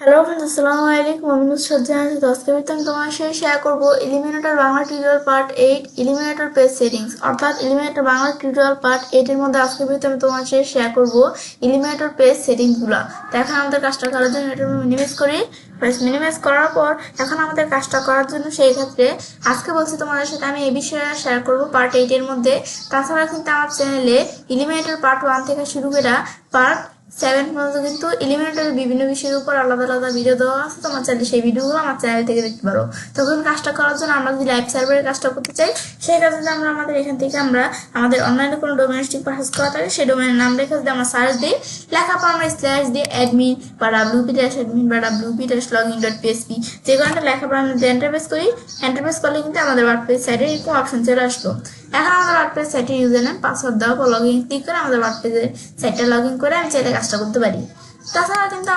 Hello friends, আসসালামু আলাইকুম। আমি নুসরাত জাহান। তো আজকে আমি তোমার সাথে শেয়ার করবো eliminator Bangla tutorial part 8 eliminator page settings, অর্থাৎ এলিমিনেটর বাংলা টিউটোরিয়াল পার্ট 8 এর মধ্যে আজকে আমি তোমার সাথে শেয়ার করবো এলিমিনেটর পেজ সেটিংসগুলো। তো এখন আমাদের কাজটা করার জন্য এটা মিনিমাইজ করি। মিনিমাইজ করার পর এখন আমাদের কাজটা করার জন্য সেই ক্ষেত্রে আজকে বলছি তোমাদের সাথে আমি এই বিষয়ে শেয়ার করবো পার্ট 8 এর মধ্যে। তাছাড়া কিন্তু আমার চ্যানেলে এলিমিনেটর পার্ট 1 থেকে শুরু করে পার্ট 7 পর্যন্ত কিন্তু এলিমিনেটরের বিভিন্ন বিষয়ের উপর আলাদা আলাদা ভিডিও দেওয়া আছে। তোমার চাইলে সেই ভিডিওগুলো আমার চ্যানেল থেকে দেখতে পারো। তখন কাজটা করার জন্য আমরা যদি লাইভ সার্ভারের কাজটা করতে চাই, সেই কাজে আমরা আমাদের এখান থেকে আমরা আমাদের অনলাইনে কোনো ডোমেস্টিক পারচেজ করা থাকে সেই ডোমেনের নাম রেখে যদি আমরা সার্চ দিই, লেখার পর আমরা স্ল্যাশ দিয়ে অ্যাডমিন বা wp-admin বা wp-login.php যে কোনো একটা লেখার পর আমরা এন্টারপ্রেস করি। এন্টারপ্রেস করলে কিন্তু আমাদের ওয়ার্ডপ্রেস সাইটে এরকম অপশন চলে আসলো। এখন আমাদের ওয়ার্ডপ্রেস সাইটের ইউজার নেম পাসওয়ার্ড দেওয়ার পর লগইন ক্লিক করে আমাদের ওয়ার্ডপ্রেসের সাইটটা লগইন করে আমি চাইলে কাজটা করতে পারি। তাছাড়া কিন্তু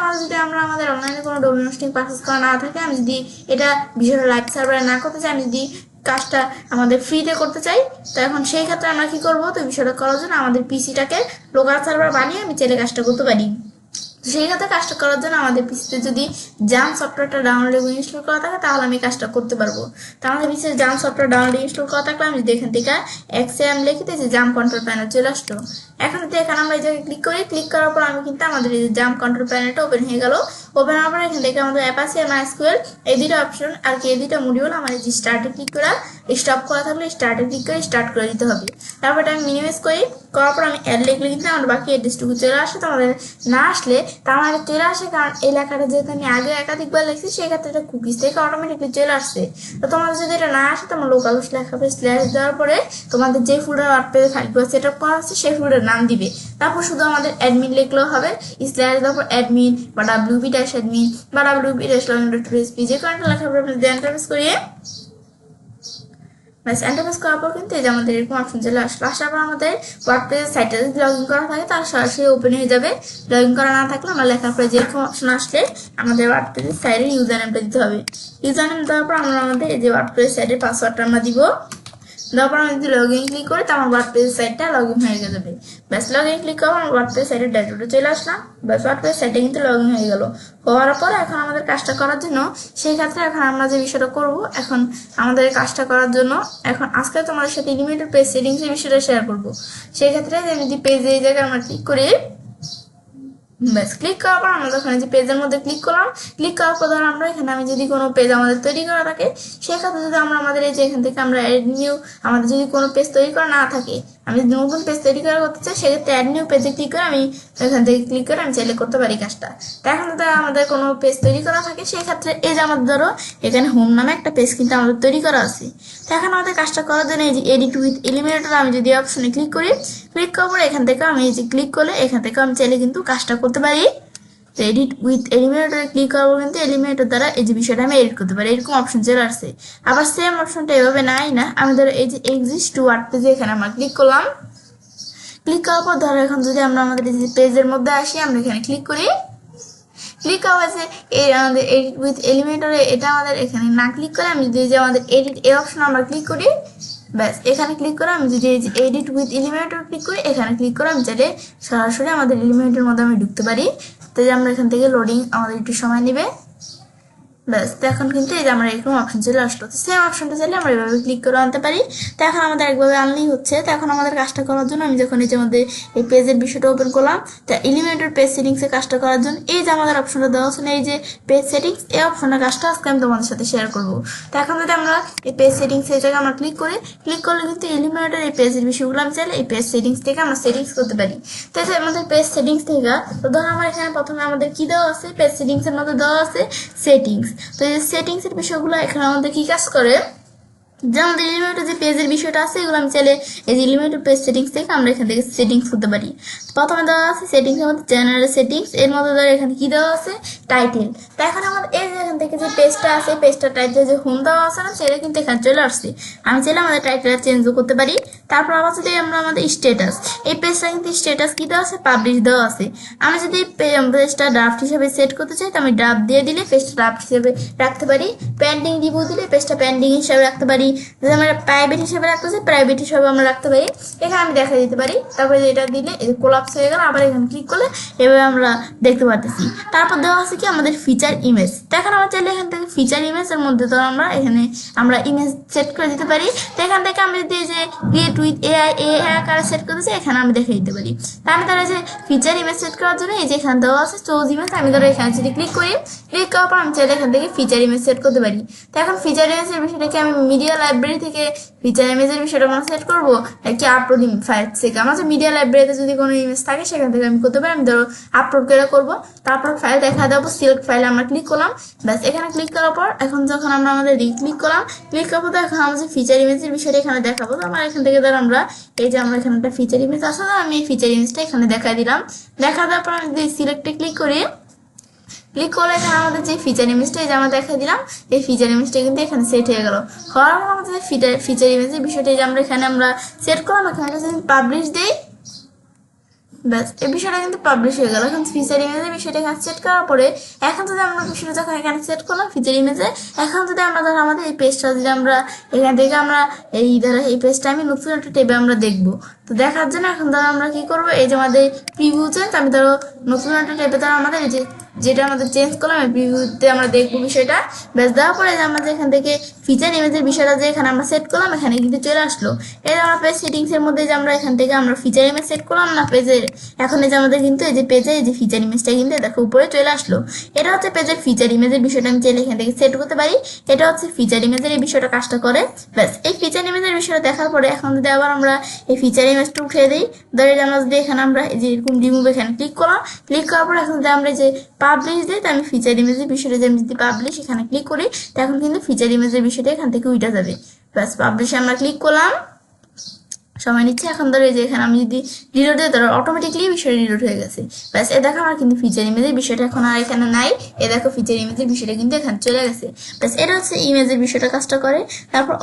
আমরা আমাদের অনলাইনে কোনো ডোমেন হোস্টিং পারচেজ করা না থাকে, আমি যদি এটা বিষয়টা লাইভ সার্ভারে না করতে চাই, আমি যদি কাজটা আমাদের ফ্রিতে করতে চাই, তো এখন সেই ক্ষেত্রে আমরা কি করবো? তো বিষয়টা করার জন্য আমাদের পিসিটাকে লোকাল সার্ভার বানিয়ে আমি চাইলে কাজটা করতে পারি। সেই ক্ষেত্রে কাজটা করার জন্য আমাদের পিসিতে যদি জাম সফটওয়্যারটা ডাউনলোড এবং ইনস্টল করা থাকে তাহলে আমি কাজটা করতে পারবো। তো আমাদের পিসিতে জাম সফটওয়্যার ডাউনলোড ইনস্টল করা থাকলে আমি যদি এখান থেকে এক্সএম লিখিতে যে জাম কন্ট্রোল প্যানেল চলে আসলো। এখন যদি এখানে আমরা এই জায়গায় ক্লিক করি, ক্লিক করার পর আমি কিন্তু আমাদের এই যে জাম কন্ট্রোল প্যানেলটা ওপেন হয়ে গেল। ওপেন হওয়ার পর এখান থেকে আমাদের অ্যাপাচি আর মাইস্কুয়েল এই দুটো অপশন আর কি এই দুটো মডিউল আমার যে স্টার্টে ক্লিক করা, স্টপ করা থাকলে স্টার্টে ক্লিক করে স্টার্ট করে দিতে হবে। তারপর আমি মিনিমাইজ করি, করার পর আমি অ্যাড লিখলে কিন্তু আমার বাকি অ্যাড্রেসটুকু চলে আসে। তোমাদের না আসলে তা আমার চলে আসে, কারণ এই লেখাটা যেহেতু আমি আগে একাধিকবার লিখছি সেই ক্ষেত্রে এটা কুকিজ থেকে অটোমেটিকলি চলে আসছে। তো তোমাদের যদি এটা না আসে, তোমার লোকাল হোস্ট লেখাবে স্ল্যাশ দেওয়ার পরে তোমাদের যে ফোল্ডার ওয়ার্ডপ্রেসে ফাইলগুলো সেট আপ করা আছে সেই ফোল্ডার নাম দিবে। তারপর শুধু আমাদের অ্যাডমিন লিখলেও হবে, স্ল্যাশ দেওয়ার পর অ্যাডমিন বা wp-admin বা wp-login.php যে কোনো একটা লেখার পর আপনি এন্টারপ্রেস করিয়ে এন্টারপ্রেস করার পর কিন্তু এই যে আমাদের এরকম অপশন চলে আসলো। আসার পর আমাদের ওয়ার্ডপ্রেস সাইটে যদি লগ ইন করা থাকে তার সরাসরি ওপেন হয়ে যাবে। লগ ইন করা না থাকলে আমরা লেখার পরে যেরকম অপশন আসলে আমাদের ওয়ার্ডপ্রেস সাইটের ইউজার নেমটা দিতে হবে। ইউজার নেম দেওয়ার পর আমরা আমাদের এই যে ওয়ার্ডপ্রেস সাইটের পাসওয়ার্ডটা আমরা দিব। দেওয়ার পর আমি যদি লগ ইন ক্লিক করি তো আমার ওয়ার্ডপ্রেস সাইটটা লগ ইন হয়ে যাবে। ব্যাস লগ ইন ক্লিক করবো, আমার ওয়ার্ডপ্রেস সাইটের ড্যাশবোর্ডে চলে আসলাম। ব্যাস ওয়ার্ডপ্রেস সাইটে কিন্তু লগ ইন হয়ে গেল। হওয়ার পর এখন আমাদের কাজটা করার জন্য সেই ক্ষেত্রে এখন আমরা যে বিষয়টা করব, এখন আমাদের কাজটা করার জন্য এখন আজকে তোমাদের সাথে এলিমিনেটর পেজ সেটিংস এর বিষয়টা শেয়ার করবো। সেই ক্ষেত্রে যদি পেজে এই জায়গায় আমরা ক্লিক করি, ব্যাস ক্লিক করার পর আমরা ওখানে যে পেজের মধ্যে ক্লিক করলাম, ক্লিক করার পর ধর আমরা এখানে আমি যদি কোনো পেজ আমাদের তৈরি করা থাকে সেক্ষেত্রে যদি আমরা আমাদের এই যে এখান থেকে আমরা অ্যাড নিউ, আমাদের যদি কোনো পেজ তৈরি করা না থাকে, আমি যদি নতুন পেজ তৈরি করা করতে চাই সেক্ষেত্রে অ্যাড নিউ পেজে ক্লিক করে আমি এখান থেকে ক্লিক করে আমি চাইলে করতে পারি কাজটা। তো এখন যদি আমাদের কোনো পেজ তৈরি করা থাকে সেই ক্ষেত্রে এই যে আমাদের ধরো এখানে হোম নামে একটা পেজ কিন্তু আমাদের তৈরি করা আছে। তো এখন আমাদের কাজটা করার জন্য এই যে এডিট উইথ এলিমিনেটর আমি যদি অপশনে ক্লিক করি, ক্লিক করার পর এখান থেকে আমি এই যে ক্লিক করলে এখান থেকে আমি চাইলে কিন্তু কাজটা করতে পারি। তো এডিট উইথ এলিমিনেটরে ক্লিক করবো কিন্তু এলিমিনেটর দ্বারা এই যে বিষয়টা আমি এডিট করতে পারি, এরকম অপশন চলে আসছে। আবার সেম অপশনটা এভাবে নাই না, আমি ধরো এই যে এক্সিস্ট টু ওয়ার্ডপ্রেসে এখানে আমরা ক্লিক করলাম। ক্লিক করার পর ধরো এখন যদি আমরা আমাদের এই যে পেজের মধ্যে আসি, আমরা এখানে ক্লিক করি। ক্লিক করা হয়েছে এই আমাদের এডিট উইথ এলিমিনেটরে, এটা আমাদের এখানে না ক্লিক করে আমি যদি যে আমাদের এডিট এই অপশন আমরা ক্লিক করি, ব্যাস এখানে ক্লিক করে আমি যদি এই যে এডিট উইথ এলিমিনেটর ক্লিক করি, এখানে ক্লিক করে আমি চাইলে সরাসরি আমাদের এলিমিনেটরের মধ্যে আমি ঢুকতে পারি। তো যে আমরা এখান থেকে লোডিং আমাদের একটু সময় নেবে। ব্যাস তো এখন কিন্তু এই যে আমরা এরকম অপশন চলে আসলো। তো সেম অপশনটা চাইলে আমরা এভাবে ক্লিক করে আনতে পারি। তো এখন আমাদের একভাবে আনলেই হচ্ছে। তো এখন আমাদের কাজটা করার জন্য আমি যখন এই যে আমাদের এই পেজের বিষয়টা ওপেন করলাম, তো এলিমিনেটর পেজ সেটিংসে কাজটা করার জন্য এই যে আমাদের অপশনটা দেওয়া আছে এই যে পেজ সেটিংস, এই অপশনের কাজটা আজকে আমি তোমাদের সাথে শেয়ার করবো। তো এখন যদি আমরা এই পেজ সেটিংস এই জায়গায় আমরা ক্লিক করি, ক্লিক করলে কিন্তু এলিমিনেটর এই পেজের বিষয়গুলো আমি চাইলে এই পেজ সেটিংস থেকে আমরা সেটিংস করতে পারি। তো এই যে আমাদের পেজ সেটিংস থেকে, তো ধরো আমার এখানে প্রথমে আমাদের কি দেওয়া আছে, পেজ সেটিংসের মধ্যে দেওয়া আছে সেটিংস। তো এই সেটিংস এর বিষয়গুলো এখানে আমাদের কি কাজ করে, যে আমাদের এলিমেন্টের যে পেজের বিষয়টা আছে এগুলো আমি চাইলে এই যে এলিমেন্টের পেজ সেটিংস থেকে আমরা এখান থেকে সেটিংস করতে পারি। প্রথমে দেওয়া আছে সেটিংস এর মধ্যে জেনারেল সেটিংস, এর মধ্যে ধরো এখানে কি দেওয়া আছে টাইটেল। তো এখন আমাদের এই যে এখান থেকে যে পেজটা আছে পেজটা টাইটেল যে হোম দেওয়া আছে না সেটা কিন্তু এখানে চলে আসছে। আমি চাইলে আমাদের টাইটেলটা চেঞ্জও করতে পারি। তারপর আবার যদি আমরা আমাদের স্ট্যাটাস, এই পেজটা কিন্তু স্ট্যাটাস কি দেওয়া আছে পাবলিশ দেওয়া আছে। আমি যদি পেজটা ড্রাফট হিসেবে সেট করতে চাই তো আমি ড্রাফট দিয়ে দিলে পেজটা ড্রাফট হিসেবে রাখতে পারি। পেন্ডিং রিভিউ দিলে পেজটা পেন্ডিং হিসেবে রাখতে পারি। যদি আমরা প্রাইভেট হিসেবে রাখতে চাই প্রাইভেট হিসেবে আমরা রাখতে পারি, এখানে আমি দেখা দিতে পারি। তারপরে এটা দিলে কোলাপস হয়ে গেল, আবার এখানে ক্লিক করলে এভাবে আমরা দেখতে পাচ্ছি। তারপর দেওয়া আছে কি আমাদের ফিচার ইমেজ। এখন আমরা চাইলে এখান থেকে ফিচার ইমেজের মধ্যে তো আমরা ইমেজ সেট করে দিতে পারি। তো এখান থেকে আমি যদি যে ক্রিয়েট উইথ এআই আকারে সেট করে দিচ্ছি, এখানে আমি দেখে দিতে পারি। তা আমি ধরো যে ফিচার ইমেজ সেট করার জন্য এই যে এখানে দেওয়া আছে চুজ ইমেজ, আমি ধরো এখানে যদি ক্লিক করি, ক্লিক করার পর আমি চাইলে এখান থেকে ফিচার ইমেজ সেট করতে পারি। তো এখন ফিচার ইমেজের বিষয়টাকে আমি মিডিয়া লাইব্রেরি থেকে ফিচার ইমেজের বিষয়টা আমরা সেট করবো কি আপলোড ফাইল থেকে। আমার যে মিডিয়া লাইব্রেরিতে যদি কোনো ইমেজ থাকে সেখান থেকে আমি করতে পারি। আমি ধরো আপলোড করে করবো, তারপর ফাইল দেখা দেবো, সিলেক্ট ফাইলে আমরা ক্লিক করলাম, ব্যাস এখানে ক্লিক করার পর এখন যখন আমরা আমাদের ক্লিক করলাম, ক্লিক করবো তো এখন আমাদের ফিচার ইমেজের বিষয়টা এখানে দেখাবো। তো আমরা এখান থেকে ধরো আমরা এই যে আমরা এখানে একটা ফিচার ইমেজ আসলে আমি এই ফিচার ইমেজটা এখানে দেখা দিলাম। দেখা দেওয়ার পর আমি যদি সিলেক্টে ক্লিক করি, ক্লিক করলে এখানে আমাদের যে ফিচার ইমেজটা এই যে আমরা দেখা দিলাম, এই ফিচার ইমেজটা কিন্তু এখানে সেট হয়ে গেল। হওয়ার পর আমাদের ফিচার ইমেজের বিষয়টা যে আমরা এখানে আমরা সেট করলাম, এখানে যদি পাবলিশ দিই, ব্যাস এই বিষয়টা কিন্তু পাবলিশ হয়ে গেল। এখন ফিচার ইমেজের বিষয়টা এখানে সেট করার পরে এখন যদি আমরা বিষয়টা যখন এখানে সেট করলাম ফিচার ইমেজে, এখন যদি আমরা ধরো আমাদের এই পেজটা যদি আমরা এখান থেকে আমরা এই ধরো এই পেজটা আমি নতুন একটা ট্যাবে আমরা দেখবো। তো দেখার জন্য এখন ধরো আমরা কি করবো, এই যে আমাদের প্রিভিউ চেঞ্জ, আমি ধরো নতুন একটা ট্যাবে ধরো আমাদের এই যে যেটা আমাদের চেঞ্জ করলাম এই প্রিভিউতে আমরা দেখবো বিষয়টা। ব্যাস দেওয়ার পরে যে আমাদের এখান থেকে ফিচার ইমেজের বিষয়টা যে এখানে আমরা সেট করলাম এখানে কিন্তু চলে আসলো। এই যে আমরা পেজ সেটিংসের মধ্যে যে আমরা এখান থেকে আমরা ফিচার ইমেজ সেট করলাম না পেজের, এখন এই যে আমাদের কিন্তু এই যে পেজে এই যে ফিচার ইমেজটা কিন্তু দেখো উপরে চলে আসলো। এটা হচ্ছে পেজের ফিচার ইমেজের বিষয়টা আমি চাইলে এখান থেকে সেট করতে পারি। এটা হচ্ছে ফিচার ইমেজের এই বিষয়টা কাজটা করে। ব্যাস এই ফিচার ইমেজের বিষয়টা দেখার পরে এখন যদি আবার আমরা এই ফিচার ইমেজটা উঠিয়ে দিই, ধরে আমরা যদি এখানে আমরা এই যে এরকম রিমুভ এখানে ক্লিক করলাম, ক্লিক করার পর এখন যদি আমরা যে পাবলিশ দিই, আমি ফিচার ইমেজের বিষয়টা যে আমি যদি পাবলিশ এখানে ক্লিক করি, তখন কিন্তু ফিচার ইমেজের বিষয়টা এখান থেকে উঠে যাবে। ব্যাস পাবলিশে আমরা ক্লিক করলাম, সময় নিচ্ছে। এখন ধরো এই যে এখানে আমি যদি রিলোড দিই ধরো অটোমেটিকলি বিষয়টা রিলোড হয়ে গেছে। ব্যাস এ দেখো আমার কিন্তু ফিচার ইমেজের বিষয়টা এখন আর এখানে নাই। এ দেখো ফিচার ইমেজের বিষয়টা কিন্তু এখানে চলে গেছে। ব্যাস এটা হচ্ছে ইমেজের বিষয়টা কাজটা করে। তারপর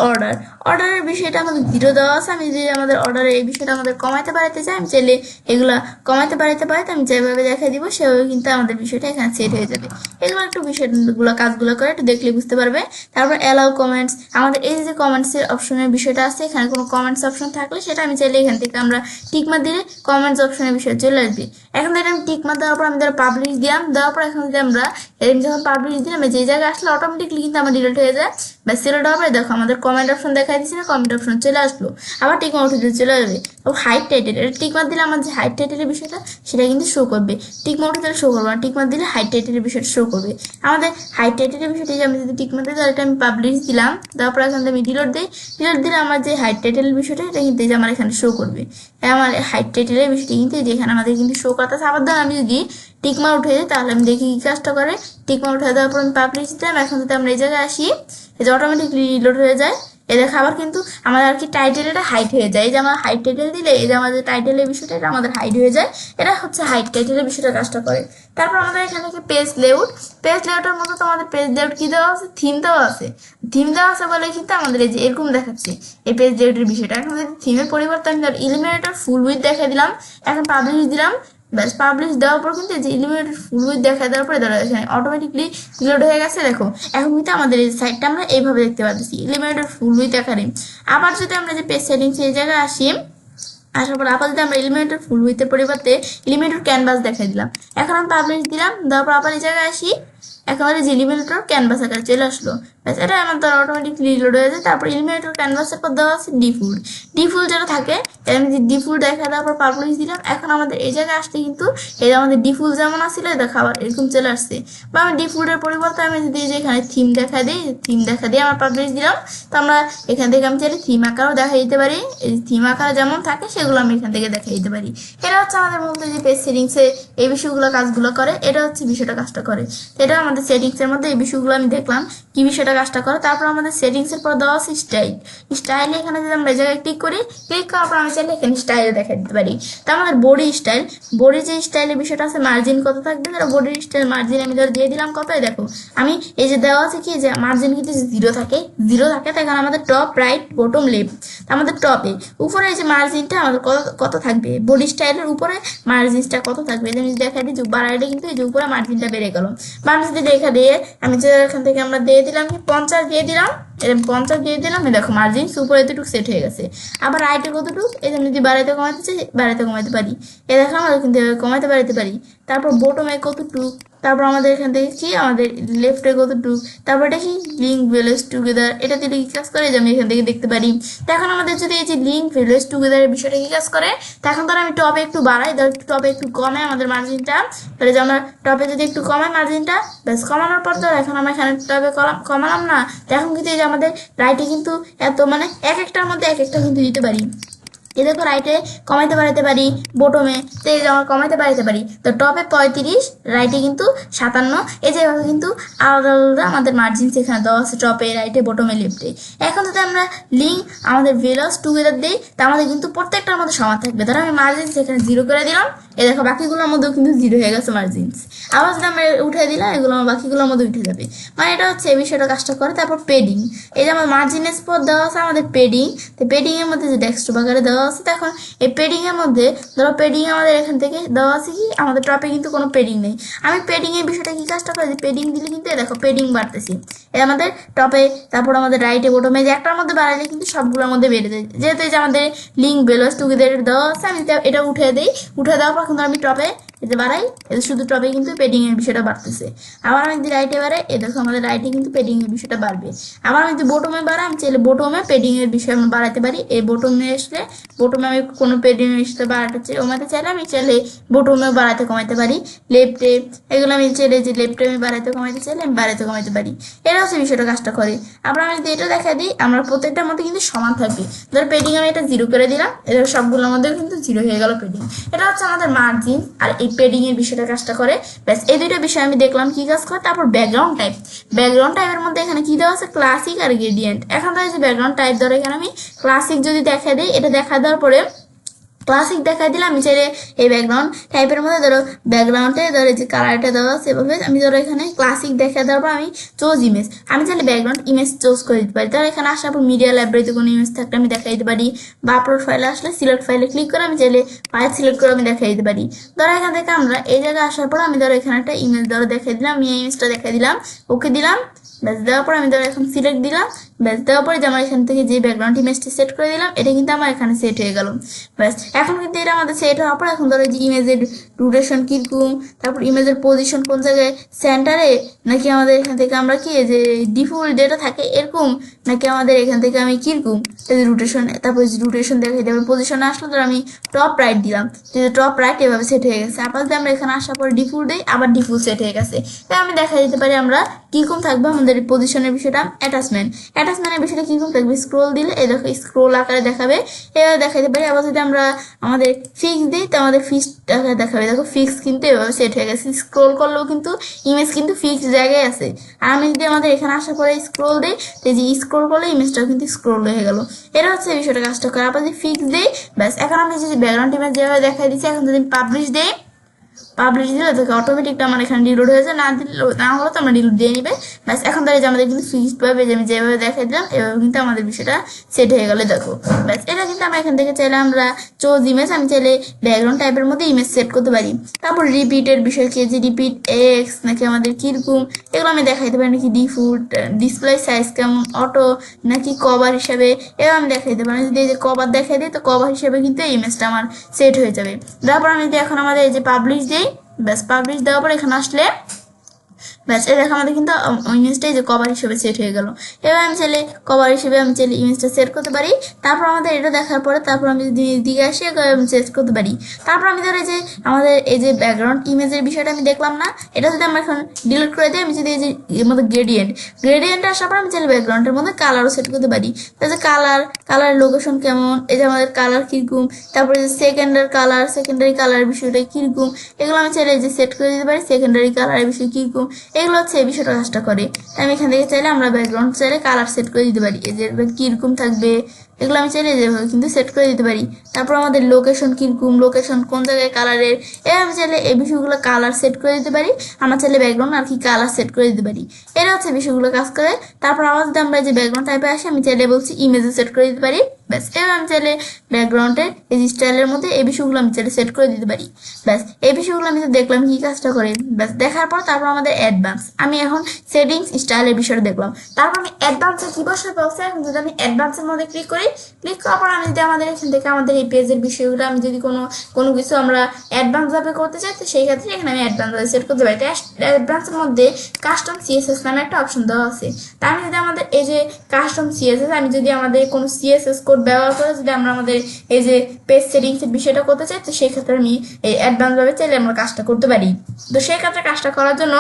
অর্ডারের বিষয়টা আমাদের 0 দেওয়া আছে। আমি যদি আমাদের অর্ডারের এই বিষয়টা আমাদের কমাইতে পারতে চাই, আমি চাইলে এগুলা কমাইতে পারতে পারি, আমি যেভাবে দেখাই দিব সেভাবে কিন্তু আমাদের বিষয়টা এখানে সেট হয়ে যাবে। এগুলো একটু বিষয়গুলো কাজগুলো করে একটু দেখলে বুঝতে পারবে। তারপর অ্যালাউ কমেন্টস, আমাদের এই যে কমেন্টসের অপশনের বিষয়টা আছে, এখানে কোনো কমেন্টস অপশন থাকলে সেটা আমি চাইলে এখান থেকে আমরা টিকমার্ক দিলে কমেন্টস অপশনের বিষয় চলে আসবে। এখন ধরো আমি টিকমার্ক দেওয়ার পর আমি ধরো পাবলিশ দিলাম, দেওয়ার পর এখন যদি আমরা যখন পাবলিশ দিলাম যে জায়গায় আসলে অটোমেটিকলি কিন্তু আমার ডিলিট হয়ে যায়। বা সিলেক্ট হওয়ার পরে দেখো আমাদের কমেন্ট অপশন দেখাই দিচ্ছে না, কমেন্ট অপশন চলে আসলো, আবার টিকমার্ক উঠে চলে যাবে। ও হাইট টাইটেল, এটা টিকমার্ক দিলে আমার যে হাইট টাইটেলের বিষয়টা সেটা কিন্তু শো করবে, টিকমার্ক উঠে শো করবে না, টিকমার্ক দিলে হাইট টাইটেলের বিষয়টা শো করবে। আমাদের হাইট টাইটেলের বিষয়টা আমি যদি টিকমার্ক দিই তাহলে আমি পাবলিশ দিলাম, দেওয়ার পর এখান থেকে আমি ডিলিট দিই, ডিলিট দিলে আমার যে হাইট টাইটেলের বিষয়টা এটা কিন্তু আমার এখানে শো করবে। আমার হাইট টাইটেলের বিষয়টা কিন্তু যেখানে আমাদের কিন্তু শো করতেছে। আবার ধর আমি যদি টিকমার্ক উঠে দিই তাহলে আমি দেখি কি কাজটা করে। টিকমার্ক উঠে দেওয়ার পর আমি পাবলিশ দিলাম, এখন যদি আমরা এই জায়গায় আসি এই যে অটোমেটিকলি রিলোড হয়ে যায়। এ দেখো আবার কিন্তু আমাদের আর কি টাইটেলটা হাইট হয়ে যায়। এই যে আমার হাইট টাইটেল দিলে এই যে আমাদের টাইটেলের বিষয়টা এটা আমাদের হাইট হয়ে যায়। এটা হচ্ছে হাইট টাইটেলের বিষয়টা কাজটা করে। তারপর আমাদের এখানে কি পেজ লেআউট, পেজ লেআউটের মতো তো আমাদের পেজ লেআউট কি দেওয়া আছে, থিম দেওয়া আছে। থিম দেওয়া আছে বলে কিন্তু আমাদের এই যে এরকম দেখাচ্ছে এই পেজ লেআউটের বিষয়টা। এখন যদি থিমের পরিবর্তে আমি ইলিমিনেটর ফুল উইথ দেখা দিলাম, এখন পাবলিশ দিলাম, ব্যাস পাবলিশ দেওয়ার পর কিন্তু যে ইলিমিনেটেড ফুল উইথ দেখা দেওয়ার পরে ধরো এখানে অটোমেটিকলি রিলোড হয়ে গেছে। দেখো এখন কিন্তু আমাদের এই সাইটটা আমরা এইভাবে দেখতে পাচ্ছি ইলিমিনেটেড ফুল উইথ আকারে। আবার যদি আমরা যে পেজ সেটিংস এই জায়গায় আসি, আসার পর আবার যদি আমরা এলিমেন্টের ফুল উইথের পরিবর্তে এলিমেন্টের ক্যানভাস দেখাই দিলাম, এখন আমি পাবলিশ দিলাম, দেওয়ার পর আবার এই জায়গায় আসি, একেবারে যে এলিমেন্টের ক্যানভাস আকারে চলে আসলো। ব্যাস এটা আমার দ্বারা অটোমেটিকলি রিলোড হয়ে যায়। তারপর এলিমেন্টের ক্যানভাসের পর দেওয়া আছে ডিফল্ট, ডিফল্ট যেটা থাকে আমি যে ডিফল্ট দেখা দেওয়ার পর পাবলিশ দিলাম, এখন আমাদের এই জায়গায় আসতে কিন্তু এই আমাদের ডিফল্ট যেমন আসলে দেখা আবার এরকম চলে আসছে। বা আমি ডিফল্টের পরিবর্তে আমি যদি যে এখানে থিম দেখা দিই, থিম দেখা দিয়ে আমার পাবলিশ দিলাম, তো আমরা এখান থেকে আমি চাইলে থিম আকারও দেখা দিতে পারি। এই থিম আকার যেমন থাকে সেগুলো আমি এখান থেকে দেখা দিতে পারি। এটা হচ্ছে আমাদের মূলত যে পেজ সেটিংসে এই বিষয়গুলো কাজগুলো করে, এটা হচ্ছে বিষয়টা কাজটা করে। এটা আমাদের সেটিংসের মধ্যে এই বিষয়গুলো আমি দেখলাম কি বিষয়টা কাজটা করে। তারপর আমাদের সেটিংসের পর দেওয়া আছে স্টাইল, স্টাইল এখানে যদি আমরা এই জায়গায় ক্লিক করি, ক্লিক করার পর আমি চাইলে এখানে স্টাইল দেখা দিতে পারি। তো আমাদের বডি স্টাইল, বডি যে স্টাইলের বিষয়টা আছে মার্জিন কত থাকবে, ধরো বডির স্টাইল মার্জিন আমি ধরো দিয়ে দিলাম কত, দেখো আমি এই যে দেওয়া আছে কি যে মার্জিন কিন্তু জিরো থাকে, জিরো থাকে তাই কারণ আমাদের টপ রাইট বটম লেফট, আমাদের টপে উপরে এই যে মার্জিনটা আমাদের কত থাকবে, বডি স্টাইলের উপরে মার্জিনটা কত থাকবে, আমি দেখা দিই যে বাড়াইলে কিন্তু এই যে উপরে মার্জিনটা বেড়ে গেল। বা আমি যদি দেখা দিয়ে আমি যে এখান থেকে আমরা দিয়ে দিলাম কি 50 দিয়ে দিলাম, 50 দিয়ে দিলাম, দেখো মার্জিন উপরে এতটুকু সেট হয়ে গেছে। আবার রাইটে কতটুকু, এই যে আমি যদি বাড়াইতে কমাতে চাই বাড়াইতে কমাতে পারি, এ দেখো আমরা কিন্তু কমাতে বাড়াইতে পারি। তারপর বটমে কতটুকু, তারপর আমাদের এখান থেকে কি আমাদের লেফটে গো টু, তারপর এটা কি লিঙ্ক ভ্যালুস টুগেদার, এটা দিলে কি কাজ করে যে আমি এখান থেকে দেখতে পারি। তো এখন আমাদের যদি এই যে লিঙ্ক ভ্যালুস টুগেদারের বিষয়টা কি কাজ করে, তো এখন ধর আমি টপে একটু বাড়াই, ধর টপে একটু কমে আমাদের মার্জিনটা, তাহলে যে আমরা টপে যদি একটু কমাই মার্জিনটা, ব্যাস কমানোর পর তো এখন আমরা এখানে টপে কমালাম না, তো এখন কিন্তু এই যে আমাদের রাইটে কিন্তু এত মানে এক একটার মধ্যে এক একটা কিন্তু দিতে পারি। এ দেখো রাইটে কমাইতে বাড়াইতে পারি, বটমে তো এই যে আমরা কমাইতে বাড়াইতে পারি। তো টপে 35, রাইটে কিন্তু 57, এই যেভাবে কিন্তু আলাদা আলাদা আমাদের মার্জিন সেখানে দেওয়া আছে টপে, রাইটে, বটমে, লেফটে। এখন যদি আমরা লিঙ্ক আমাদের ভ্যালুস টুগেদার দিই, তা আমাদের কিন্তু প্রত্যেকটার মধ্যে সমান থাকবে। ধরো আমি মার্জিন সেখানে 0 করে দিলাম, এই দেখো বাকিগুলোর মধ্যেও কিন্তু 0 হয়ে গেছে মার্জিনস। আবার যদি আমরা উঠে দিলাম, এগুলো আমার বাকিগুলোর মধ্যে উঠে যাবে, মানে এটা হচ্ছে এই বিষয়টা কাজটা করে। তারপর পেডিং, এই যে আমার মার্জিনের স্পট দেওয়া আছে আমাদের পেডিং, তো পেডিং এর মধ্যে যে ডেস্কটপ আকারে দেওয়া আছে, তো এখন এই পেডিং এর মধ্যে ধরো পেডিং আমাদের এখান থেকে দেওয়া আছে কি আমাদের টপে কিন্তু কোনো পেডিং নেই। আমি পেডিং এর বিষয়টা কি কাজটা করে, যে পেডিং দিলে কিন্তু দেখো পেডিং বাড়তেছি, এই আমাদের টপে, তারপর আমাদের রাইটে, বটমে, যে একটার মধ্যে বাড়ালে কিন্তু সবগুলোর মধ্যে বেড়ে যায়। যেহেতু এই যে আমাদের লিঙ্ক ভ্যালুস টুগেদার দেওয়া আছে, আমি এটা উঠে দিই, উঠে দেওয়ার পর কিন্তু আমি টপে এতে বাড়াই, এতে শুধু টপে কিন্তু পেডিং এর বিষয়টা বাড়তেছে। আবার আমি যদি রাইটে বাড়াই, এ দেখো আমাদের রাইটে কিন্তু পেডিং এর বিষয়টা বাড়বে। আবার আমি যদি বটমে বাড়াই, আমি চাইলে বটমে পেডিং এর বিষয় আমি বাড়াতে পারি। এই বটমে আসলে বটমে আমি কোনো পেডিং এর সাথে বাড়াতে চাই কমাতে চাইলে আমি চাইলে বটমে বাড়াতে কমাতে পারি। লেফটে এগুলো আমি চাইলে যে লেফটে আমি বাড়াতে কমাতে চাইলে আমি বাড়াতে কমাতে পারি। এরা হচ্ছে বিষয়টা কাজটা করে। আবার আমি যদি এটা দেখা দিই, আমরা প্রত্যেকটার মধ্যে কিন্তু সমান থাকবে। ধর পেডিং আমি এটা 0 করে দিলাম, এদের সবগুলোর মধ্যে কিন্তু 0 হয়ে গেল পেডিং। এটা হচ্ছে আমাদের মার্জিন আর এই পেডিং এর বিষয়টা কাজটা করে। ব্যাস এই দুইটা বিষয় আমি দেখলাম কি কাজ করে। তারপর ব্যাকগ্রাউন্ড টাইপ, ব্যাকগ্রাউন্ড টাইপের মধ্যে এখানে কি দেওয়া আছে, ক্লাসিক আর গ্রেডিয়েন্ট। এখন ধর যে ব্যাকগ্রাউন্ড টাইপ ধরো এখানে আমি ক্লাসিক যদি দেখা দিই, এটা দেখা দেওয়ার পরে ক্লাসিক দেখাই দিলাম, আমি চাইলে এই ব্যাকগ্রাউন্ড টাইপের মধ্যে ধরো ব্যাকগ্রাউন্ডে ধরো যে কালারটা দেওয়া আছে সেভাবে আমি ধরো এখানে ক্লাসিক দেখা দেওয়ার পর আমি চোজ ইমেজ, আমি চাইলে ব্যাকগ্রাউন্ড ইমেজ চোজ করে দিতে পারি। ধরো এখানে আসার পর মিডিয়া লাইব্রেরিতে কোনো ইমেজ থাকলে আমি দেখাই দিতে পারি, বা আপলোড ফাইলে আসলে সিলেক্ট ফাইলে ক্লিক করে আমি চাইলে ফাইল সিলেক্ট করে আমি দেখাই দিতে পারি। ধরো এখান থেকে আমরা এই জায়গায় আসার পর আমি ধরো এখানে একটা ইমেজ ধরো দেখাই দিলাম, আমি এই ইমেজটা দেখাই দিলাম, ওকে দিলাম। ব্যাস দেওয়ার পর আমি ধরো এখন সিলেক্ট দিলাম, ব্যাস দেওয়ার পরে যে আমার এখান থেকে যে ব্যাকগ্রাউন্ড ইমেজটি সেট করে দিলাম, এটা কিন্তু আমার এখানে সেট হয়ে গেল। ব্যাস এখন কিন্তু এটা আমাদের সেট হওয়ার পর এখন ধরো যে ইমেজের রোটেশন কিরকম, তারপর ইমেজের পজিশন কোন জায়গায়, সেন্টারে নাকি আমাদের এখান থেকে আমরা কি যে ডিফল্ট ডেটা থাকে এরকম, নাকি আমাদের এখান থেকে আমি কিরকম এই যে রোটেশন, তারপর রোটেশন দেখাই দেবে পজিশনে আসলো, ধরো আমি টপ রাইট দিলাম, টপ রাইট এভাবে সেট হয়ে গেছে। আবার যদি আমরা এখানে আসার পর ডিফল্ট দিই, আবার ডিফল্ট সেট হয়ে গেছে। তাই আমি দেখা দিতে পারি আমরা কিরকম থাকবে আমাদের পজিশনের বিষয়টা। অ্যাটাচমেন্টের বিষয়টা কিরকম থাকবে, স্ক্রোল দিলে এই দেখো স্ক্রোল আকারে দেখাবে, এভাবে দেখাইতে পারি। আবার যদি আমরা আমাদের ফিক্স দিই, তো আমাদের ফিক্স আকারে দেখাবে, দেখো ফিক্স কিন্তু এভাবে সেট হয়ে গেছে। স্ক্রোল করলেও কিন্তু ইমেজ কিন্তু ফিক্স জায়গায় আছে। আর আমি যদি আমাদের এখানে আসার পরে স্ক্রোল দিই, তো যে স্ক্রোল করলে ইমেজটাও কিন্তু স্ক্রোল হয়ে গেল। এটা হচ্ছে এই বিষয়টা কাজটা করে। আবার যদি ফিক্স দিই, ব্যাস এখন আমি যদি ব্যাকগ্রাউন্ড ইমেজ যেভাবে দেখাই দিচ্ছি, এখন যদি পাবলিশ দিই, পাবলিশ দিলে দেখো অটোমেটিকটা আমার এখানে ডিলোড হয়েছে, না দিলে না হলে তো আমরা ডিলোড দিয়ে নিবে। ব্যাস এখন তাহলে যে আমাদের কিন্তু ফিক্সড পাবে, যে আমি যেভাবে দেখাই দিলাম এভাবে কিন্তু আমাদের বিষয়টা সেট হয়ে গেলে দেখো। ব্যাস এটা কিন্তু আমরা এখান থেকে চাইলে আমরা চোজ ইমেজ, আমি চাইলে ব্যাকগ্রাউন্ড টাইপের মধ্যে ইমেজ সেট করতে পারি। তারপর রিপিটের বিষয় কি, যে রিপিট এক্স নাকি আমাদের কিরকম, এগুলো আমি দেখাইতে পারি, নাকি ডিফল্ট ডিসপ্লে সাইজ কেমন, অটো নাকি কভার হিসাবে, এবার আমি দেখাইতে পারি। যদি এই যে কভার দেখাই দিই, তো কভার হিসাবে কিন্তু এই ইমেজটা আমার সেট হয়ে যাবে। তারপর আমি যদি এখন আমাদের এই যে পাবলিশ দিই, ব্যাস পাবলিশ দেওয়ার পর এখানে আসলে ব্যাস এই দেখো আমাদের কিন্তু ইমেজটাই যে কভার হিসেবে সেট হয়ে গেল। এবার আমি চাইলে কভার হিসেবে আমি চাইলে ইমেজটা সেট করতে পারি। তারপর আমাদের এটা দেখার পরে তারপর আমি যদি দিকে আসি আমি সেট করতে পারি। তারপর আমি ধরে যে আমাদের এই যে ব্যাকগ্রাউন্ড ইমেজের বিষয়টা আমি দেখলাম না, এটা যদি আমরা এখন ডিলিট করে দিই, আমি যদি এই যে এর মধ্যে গ্রেডিয়েন্ট আসার পর আমি চাইলে ব্যাকগ্রাউন্ডের মধ্যে কালারও সেট করতে পারি। তাহলে কালার লোকেশন কেমন, এই যে আমাদের কালার কিরকম, তারপরে যে সেকেন্ডারি কালারের বিষয়টা কিরকম, এগুলো আমি চাইলে যে সেট করে দিতে পারি। সেকেন্ডারি কালারের বিষয় কিরকম, এগুলো হচ্ছে এই বিষয়টা কাজটা করে। আমি এখান থেকে চাইলে আমরা ব্যাকগ্রাউন্ড চাইলে কালার সেট করে দিতে পারি, এই যে কিরকম থাকবে এগুলো আমি চাইলে যেভাবে কিন্তু সেট করে দিতে পারি। তারপর আমাদের লোকেশন কিরকম, লোকেশন কোন জায়গায় কালারের, এবার আমি চাইলে এই বিষয়গুলো কালার সেট করে দিতে পারি। আমরা চাইলে ব্যাকগ্রাউন্ড আর কি কালার সেট করে দিতে পারি। এরা হচ্ছে বিষয়গুলো কাজ করে। তারপর আবার যদি আমরা যে ব্যাকগ্রাউন্ড টাইপে আসি, আমি চাইলে বলছি ইমেজে সেট করে দিতে পারি। ব্যাস এবার আমি চাইলে ব্যাকগ্রাউন্ডের এই যে স্টাইলের মধ্যে এই বিষয়গুলো আমি চাইলে সেট করে দিতে পারি। ব্যাস এই বিষয়গুলো আমি তো দেখলাম কি কাজটা করে। ব্যাস দেখার পর তারপর আমাদের অ্যাডভান্স, আমি এখন সেটিংস স্টাইলের বিষয়টা দেখলাম। তারপর আমি অ্যাডভান্সে কি বসে বলছে, এখন যদি আমি অ্যাডভান্সের মধ্যে ক্লিক করি, করি। ক্লিক করার পর আমি যদি আমাদের এখান থেকে আমাদের এই পেজের বিষয়গুলো আমি যদি কোনো কিছু আমরা অ্যাডভান্স ভাবে করতে চাই, তো সেই ক্ষেত্রে এখানে আমি অ্যাডভান্স ভাবে সেট করতে পারি। অ্যাডভান্সের মধ্যে কাস্টম সিএসএস নামে একটা অপশন দেওয়া আছে। তা আমি যদি আমাদের এই যে কাস্টম সিএসএস, আমি যদি আমাদের কোনো সিএসএস কোড ব্যবহার করে যদি আমরা আমাদের এই যে পেজ সেটিংসের বিষয়টা করতে চাই, তো সেই ক্ষেত্রে আমি এই অ্যাডভান্স ভাবে চাইলে আমরা কাজটা করতে পারি। তো সেই ক্ষেত্রে কাজটা করার জন্য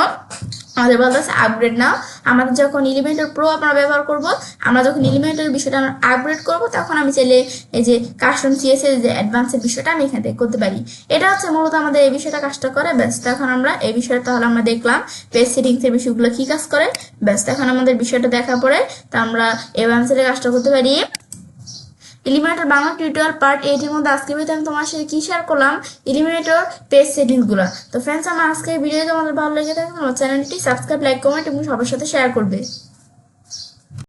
আমাদের বলতেছে আপগ্রেড নাও। আমাদের যখন এলিমেন্টর প্রো আমরা ব্যবহার করব, আমরা যখন এলিমেন্টের বিষয়টা আমরা আপগ্রেড করব, তখন আমি চাইলে এই যে কাস্টম সিএসএস যে অ্যাডভান্সের বিষয়টা আমি এখান থেকে করতে পারি। এটা হচ্ছে মূলত আমাদের এই বিষয়টা কাজটা করে। ব্যাস, এখন আমরা এই বিষয়টা তাহলে আমরা দেখলাম পেজ সেটিংসের বিষয়গুলো কি কাজ করে। ব্যাস, এখন আমাদের বিষয়টা দেখার পরে তা আমরা অ্যাডভান্সের কাজটা করতে পারি। এলিমিনেটর বাংলা টিউটোরিয়াল পার্ট 8 এর মধ্যে আজকে আমি তোমার সাথে কি শেয়ার করলাম, এলিমিনেটর পেজ সেটিংস গুলো। তো ফ্রেন্ডস, আমার আজকে ভিডিও তোমাদের ভালো লেগে থাকে আমার চ্যানেলটি সাবস্ক্রাইব, লাইক, কমেন্ট এবং সবার সাথে শেয়ার করবে।